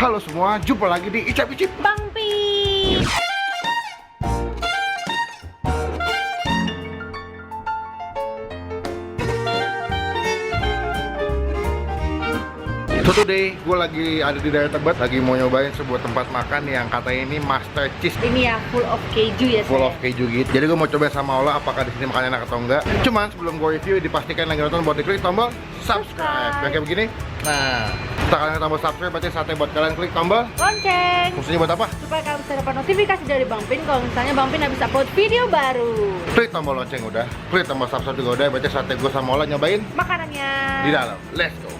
Halo semua, jumpa lagi di Icap Icip Bang Pi. So today, gue lagi ada di daerah Tebet, lagi mau nyobain sebuah tempat makan yang katanya ini Master Cheese. Ini ya full of keju ya. Full of keju gitu. Jadi gue mau coba sama Ola apakah di sini makan enak atau enggak. Cuman sebelum gue review, dipastikan lagi nonton buat diklik tombol subscribe. Kayak begini. Nah, setelah kalian tombol subscribe, berarti saatnya buat kalian klik tombol Lonceng. fungsinya buat apa? Supaya kalian bisa dapat notifikasi dari Bang Pin kalau misalnya Bang Pin habis upload video baru. Klik tombol lonceng udah, klik tombol subscribe juga udah, berarti saatnya gue sama Ola nyobain Makanannya di dalam. Let's go.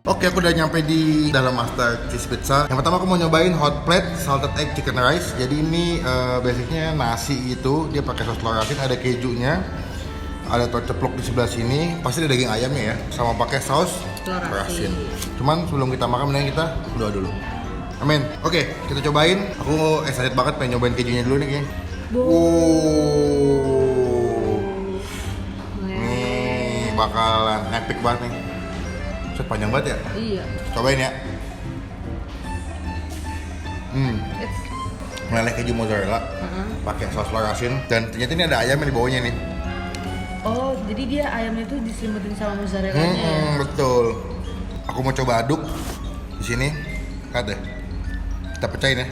Oke, aku udah nyampe di dalam Master Cheese Pizza. Yang pertama aku mau nyobain hot plate salted egg chicken rice. Jadi ini basicnya nasi itu dia pakai saus telur asin, ada kejunya, ada telur ceplok di sebelah sini. Pasti ada daging ayamnya ya, sama pakai saus telur asin. Cuman sebelum kita makan, mending kita berdoa dulu. Amin. Oke, kita cobain. Aku excited banget pengen nyobain kejunya dulu nih kayaknya. Nih bakalan epic banget nih. Set panjang banget ya? Iya. Cobain ya. Meleleh keju mozzarella, pakai saus telur asin, dan ternyata ini ada ayam di bawahnya nih. Oh, jadi dia ayamnya tuh diselimutin sama mozzarella-nya. Betul. Aku mau coba aduk di sini. Lihat deh. Kita pecahin ya.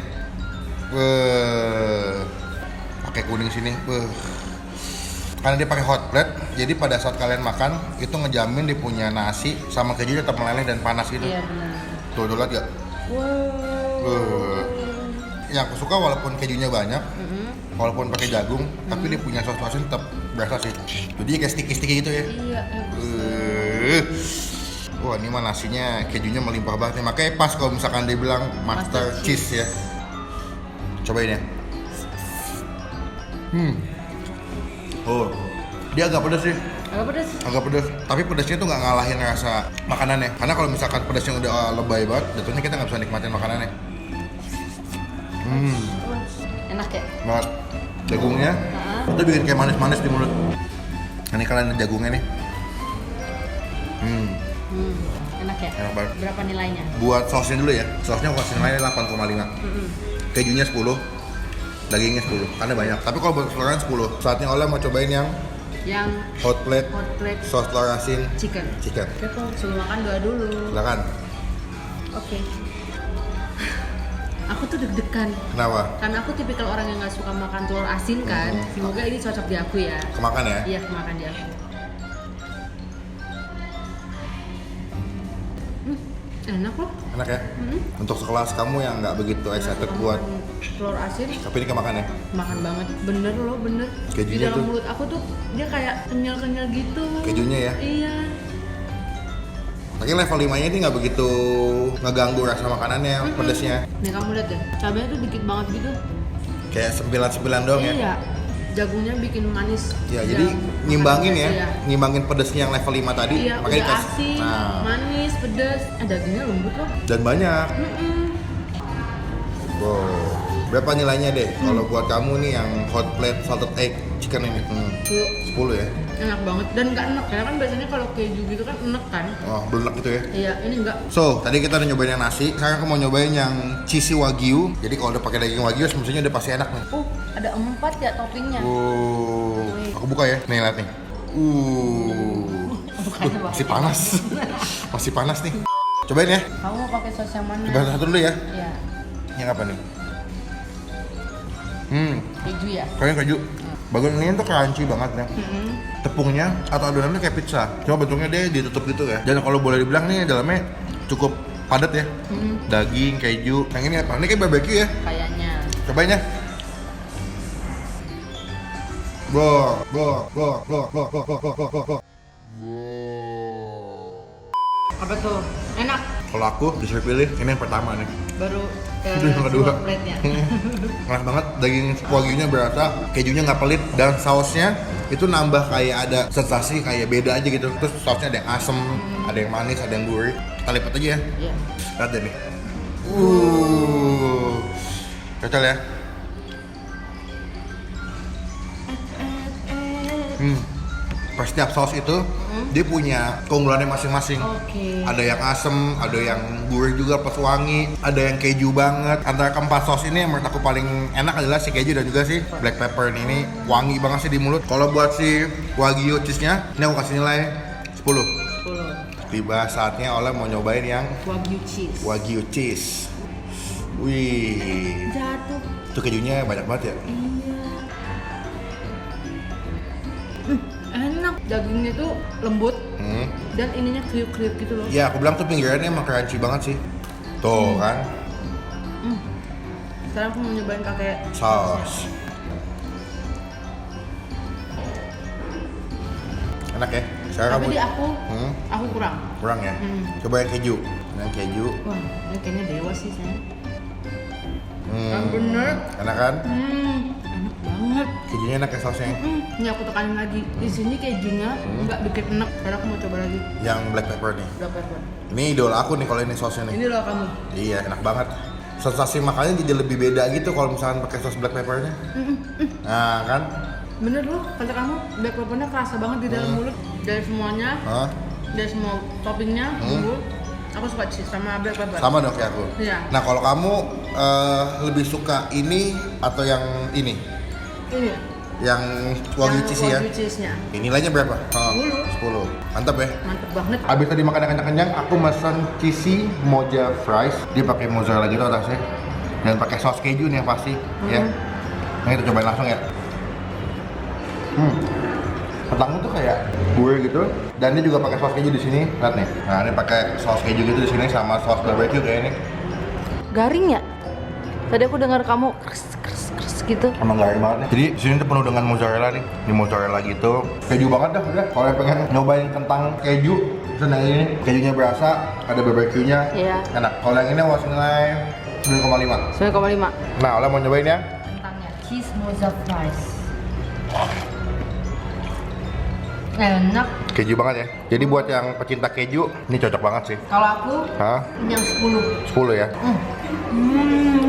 Pakai kuning sini. Karena dia pakai hot plate, jadi pada saat kalian makan itu ngejamin dia punya nasi sama keju tetap meleleh dan panas gitu. Iya benar. Tuh, lihat gak? Wow. Yang aku suka walaupun kejunya banyak, walaupun pakai jagung, tapi dia punya saus asin tetap berasa sih. Jadi kayak sticky-sticky gitu ya. Iya. Wah, ini mah nasinya kejunya melimpah banget nih. Makanya pas kalau misalkan dia bilang Master Cheese ya. Cobain ya. Oh, dia agak pedas sih. Agak pedas. Tapi pedasnya tuh nggak ngalahin rasa makanannya. Karena kalau misalkan pedasnya udah lebay banget, jatuhnya kita nggak bisa nikmatin makanannya. Enak ya? Banget. Jagungnya, itu bikin kayak manis-manis di mulut. Ini kalian ada jagungnya nih. Enak ya? Enak banget. Berapa nilainya? Buat sausnya dulu ya. Sausnya aku kasih nilainya 8,5. Kejunya 10. Dagingnya 10, karena banyak. Tapi kalau buat keseluruhan 10. Saatnya Ola mau cobain yang hot plate saus telur asin chicken. Oke, kok sebelum makan doa dulu. Silakan. Oke. Aku tuh deg-degan. Kenapa? Karena aku tipikal orang yang nggak suka makan telur asin kan. Semoga ini cocok di aku ya. Kemakan ya? Iya, kemakan di aku. Enak loh. Enak ya? Untuk sekelas kamu yang nggak begitu excited buat telur asin, tapi ini kemakan ya? makan banget. Bener loh, bener. Kejunya di dalam tuh. mulut aku tuh dia kayak kenyal-kenyal gitu. Kejunya ya? Iya. Tapi level 5-nya ini nggak begitu ngeganggu rasa makanannya, pedasnya. Nih kamu lihat deh, cabenya tuh dikit banget gitu. Kayak 9-9 doang ya? Iya. Jagungnya bikin manis. Ya, jadi ngimbangin ya, Iya. ngimbangin pedasnya yang level 5 tadi. Iya, makanya udah asin, manis, pedas. Dagingnya lembut loh. Dan banyak. Wow. Berapa nilainya deh kalau buat kamu nih yang hot plate salted egg chicken ini? 10 ya? Enak banget dan nggak enak ya kan biasanya kalau keju gitu kan enak kan. Oh, belenak gitu ya? Iya, ini enggak. So, tadi kita udah nyobain yang nasi, sekarang aku mau nyobain yang cheesy wagyu. Jadi kalau udah pakai daging wagyu, semestinya udah pasti enak nih. Ada 4 ya toppingnya. Aku buka ya, nih lihat nih. Masih panas, masih panas nih. Cobain ya. Kamu mau pakai saus yang mana? Coba satu dulu ya. Iya. Yang apa nih? Keju ya. Kayaknya keju. Bagian ini tuh crunchy banget ya. Tepungnya atau adonannya kayak pizza. Cuma bentuknya dia ditutup gitu ya. Dan kalau boleh dibilang nih dalamnya cukup padat ya. Daging, keju. Yang ini apa? Ini kayak barbecue ya. Kayaknya. Cobain ya. Bro. Apa tuh? Enak. Kalau aku disuruh pilih, ini yang pertama nih. Baru Itu yang kedua. plate-nya. Enak banget, daging wagyunya berasa, kejunya nggak pelit, dan sausnya itu nambah kayak ada sensasi kayak beda aja gitu. Terus sausnya ada yang asem, ada yang manis, ada yang gurih. Kita lipat aja ya. Iya. Lihat deh nih. Cocok ya. Per setiap saus itu dia punya keunggulannya masing-masing. Oke. Ada yang asem, ada yang gurih juga pas wangi, ada yang keju banget. Antara keempat saus ini yang menurut aku paling enak adalah si keju dan juga si black pepper ini wangi banget sih di mulut. Kalau buat si wagyu cheese-nya, ini aku kasih nilai 10. 10. Tiba saatnya Ola mau nyobain yang Wagyu cheese. wagyu cheese. Wih, Jatuh. itu kejunya banyak banget ya. Iya. Enak. Dagingnya tuh lembut dan ininya kriuk-kriuk gitu loh. Ya, aku bilang tuh pinggirannya emang crunchy banget sih. Tuh kan, Sekarang aku mau nyobain pakai saus. Enak ya? Sekarang Tapi kamu di aku kurang. kurang ya? Coba yang keju. Yang keju. Wah, ini kayaknya dewa sih saya. Hmm. Bener. Enak kan? Enak banget. Kejunya enak ya sausnya. Ini aku tekanin lagi. Di sini kejunya nggak bikin enak. Karena aku mau coba lagi. Yang black pepper nih. Black pepper. Ini idola aku nih kalau ini sausnya nih. Ini loh kamu. Iya, enak banget. Sensasi makannya jadi lebih beda gitu kalau misalkan pakai saus black peppernya. Nah kan? Bener loh, kata kamu black peppernya kerasa banget di dalam mulut. Dari semuanya, Hah? dari semua toppingnya, bumbu. Aku suka cheese sama black pepper. Sama dong kayak aku. Iya. Nah kalau kamu lebih suka ini atau yang ini? Ini. Yang wagyu cheese ya? Wagyu cheese-nya. Nilainya berapa? 10. 10. Mantap ya? Mantep banget. Abis tadi makan yang kenyang-kenyang, aku pesan cheesy moja fries. Dia pakai mozzarella gitu atasnya. Dan pakai saus keju nih yang pasti, ya. Nah kita cobain langsung ya. Kentangnya tuh kayak gurih gitu, dan dia juga pakai saus keju di sini. Lihat nih. Nah ini pakai saus keju gitu di sini sama saus barbecue kayak ini. Garing ya? Tadi aku dengar kamu kres gitu. Emang garing banget nih. Jadi sini tuh penuh dengan mozzarella nih. Ini mozzarella gitu. Keju banget dah udah. Kalau yang pengen nyobain kentang keju, senang ini. Kejunya berasa, ada barbecue-nya. Iya. Enak. Kalau yang ini aku kasih nilai 9,5. 9,5. Nah, Ola mau nyobain ya? Kentangnya cheese moza fries. Enak. Keju banget ya. Jadi buat yang pecinta keju, ini cocok banget sih. Kalau aku Hah? yang 10. 10 ya?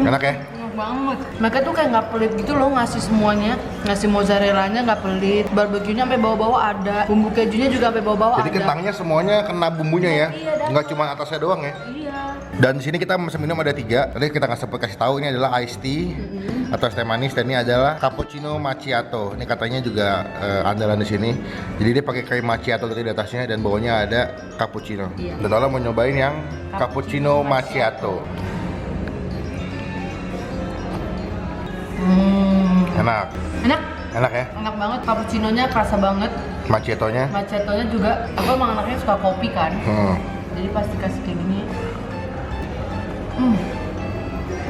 Enak ya? Enak banget. Mereka tuh kayak nggak pelit gitu loh ngasih semuanya. Ngasih mozzarellanya nggak pelit. Barbeque-nya sampai bawah-bawah ada. Bumbu kejunya juga sampai bawah-bawah Jadi ada. kentangnya semuanya kena bumbunya ya? Iya, dapat. Nggak cuma atasnya doang ya? Iya. Dan di sini kita pesan minum ada 3. Tadi kita nggak sempat kasih tahu ini adalah iced tea atau es teh manis, dan ini adalah cappuccino macchiato. Ini katanya juga andalan di sini. Jadi dia pakai cream macchiato tadi di atasnya dan bawahnya ada cappuccino. Iya. Dan Ola mau nyobain yang cappuccino macchiato. Enak. Enak. Enak ya? Enak banget. Cappuccino-nya kerasa banget. Macchiatonya. Macchiato-nya juga. Aku emang anaknya suka kopi kan. Jadi pas dikasih kayak gini.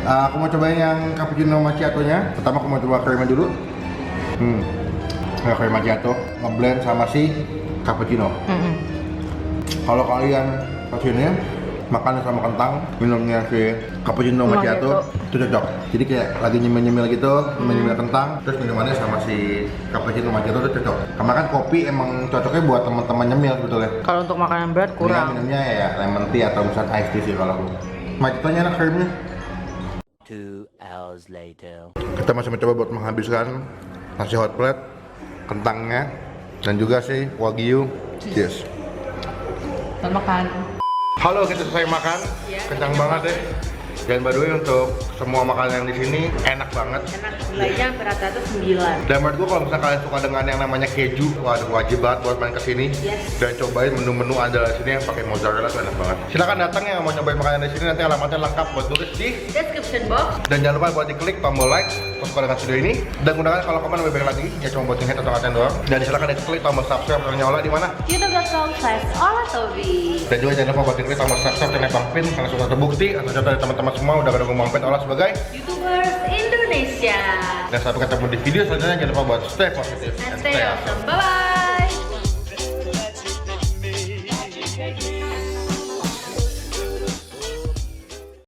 Aku mau cobain yang cappuccino macchiato-nya. Pertama aku mau coba creamnya dulu. Cream macchiato ngeblend sama si cappuccino. Kalau kalian kesini makan sama kentang, minumnya si cappuccino macchiato itu cocok. Jadi kayak lagi nyemil-nyemil gitu, nyemil-nyemil kentang, terus minumannya sama si cappuccino macchiato itu cocok. Karena kan kopi emang cocoknya buat teman-teman nyemil sebetulnya. Kalau untuk makanan berat kurang. Minumnya ya lemon tea atau misalnya iced tea sih kalau aku. Macchiatonya enak creamnya. 2 hours later. Kita masih mencoba buat menghabiskan nasi hot plate, kentangnya, dan juga si wagyu cheese. Kita makan. Halo, kita selesai makan. Iya. Kencang banget ya. Dan by the way untuk semua makanan yang di sini enak banget. Enak, nilainya rata-rata 9. Dan menurut gua kalau misalnya kalian suka dengan yang namanya keju, waduh wajib banget buat main kesini. Yes. Dan cobain menu-menu andalan sini yang pakai mozzarella tuh enak banget. Silakan datang ya mau nyobain makanan di sini, nanti alamatnya lengkap buat tulis di Description box. dan jangan lupa buat diklik tombol like kalau suka dengan video ini dan gunakan kalau komen lebih baik lagi ya cuma buat nge-hit atau ngatain doang. Dan silakan diklik tombol subscribe dan nyala di mana. youtube.com/olatobi. Dan juga jangan lupa buat diklik tombol subscribe channel Bang Pin karena sudah terbukti atau contoh dari teman-teman semua udah gak Bang Pin olah sebagai YouTubers Indonesia. dan sampai ketemu di video selanjutnya. Jangan lupa buat stay positive And stay awesome. Bye bye.